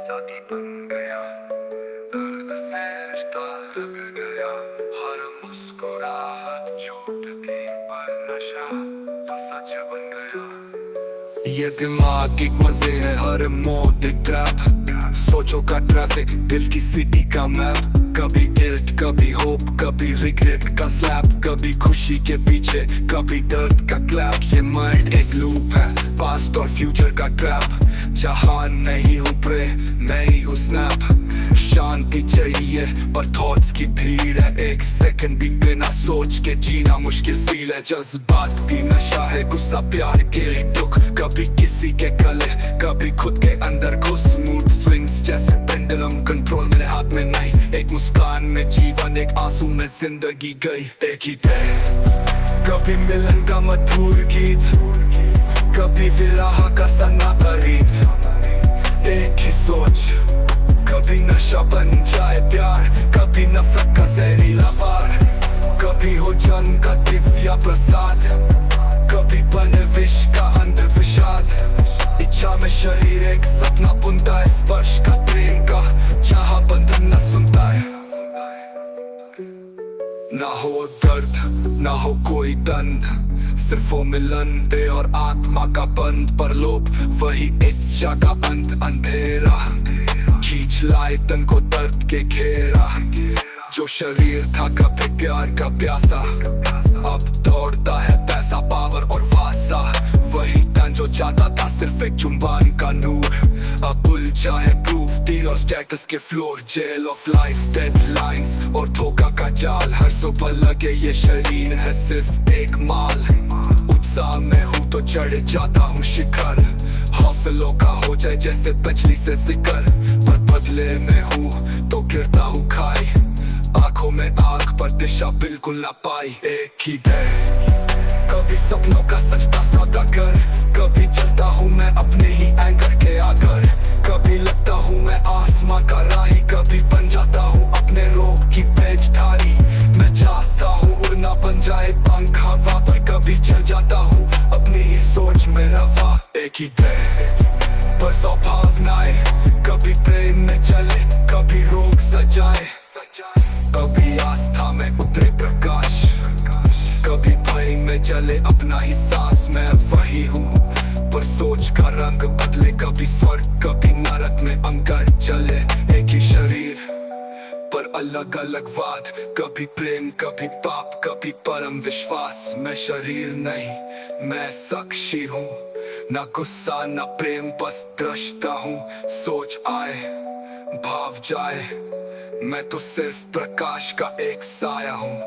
साथी बन गया, दर्द से रिश्ता लग गया, हर मुस्कुराहट छूट थी पर नशा तो सच बन गया। ये दिमाग एक मजे है, हर मौत एक ट्रैप, सोचो का ट्रैफिक, दिल की सिटी का मैप, कभी गिल्ट कभी होप कभी रिग्रेट का स्लैप, कभी खुशी के पीछे कभी दर्द का क्लैप। ये माइंड एक लूप है, पास्ट और फ्यूचर का ट्रैप, जहां नहीं हूँ प्रे मैं ही हूँ स्नैप। शांति चाहिए पर थॉट्स की भीड़ है, एक सेकंड भी बिना सोच के जीना मुश्किल फील है। जज्बात भी नशा है, गुस्सा प्यार गिल्ट दुख, कभी किसी के गले कभी खुद के अंदर घुस। मूड स्विंग्स जैसे पेंडुलम, कंट्रोल मेरे हाथ में नहीं, एक मुस्कान में जीवन एक आंसू में जिंदगी गई। एक ही day, कभी मिलन का मधुर गीत, कभी विरह का सन्नाटा रीत, एक ही सोच कभी नशा बन जाए प्यार, कभी नफरत का जहरीला वार, कभी हो जन्म का दिव्य प्रसाद, कभी बने विष का अंधविषाद। इच्छा में शरीर एक सपना बुनता है, स्पर्श का प्रेम का चाहा बंधन न सुनता है। ना हो दर्द ना हो कोई दंड, सिर्फ वो मिलन दे और आत्मा का बंध, पर लोभ वही इच्छा का अंत, अंधेरा खींच लाए तन को दर्द के घेरा। जो शरीर था कभी प्यार का प्यासा, अब दौड़ता है पैसा पावर और वासा, वही तन जो चाहता था सिर्फ एक चुंबन का नूर, अब उलझा है प्रूफ डील और स्टेटस के floor. Jail of life, deadlines और धोखा का जाल, हर सुबह लगे ये शरीर है सिर्फ एक माल। उत्साह में हूँ तो चढ़ जाता हूँ शिखर, हौसलों का हो जाए जैसे बिजली से जिक्र, पर बदले में हूँ तो गिरता हूँ खाई, आंखों में आग पर दिशा बिल्कुल ना पाई। एक ही day, कभी सपनों का सचता सौदागर, कभी चलता हूँ मैं अपने ही एंकर के आकर, कभी लगता हूँ मैं आसमां का राही, कभी बन जाता हूँ अपने रोग की पेचधारी। मैं चाहता हूँ उड़ना बन जाए पंख हवा पर, कभी चल जाता हूँ अपनी ही सोच में रवा। एक ही day, पर सौ भावनाएं, कभी प्रेम में चले कभी रोग सजाए, कभी आस्था में उतरे प्रकाश, कभी भय में जले अपना ही सांस। मैं वही हूँ पर सोच का रंग बदले, कभी स्वर्ग कभी नरक में अंगार चले। एक ही शरीर पर अलग अलग वाद, कभी प्रेम कभी पाप कभी परम विश्वास। मैं शरीर नहीं मैं साक्षी हूँ, ना गुस्सा ना प्रेम बस दृष्टा हूँ। सोच आए भाव जाए, मैं तो सिर्फ प्रकाश का एक साया हूँ।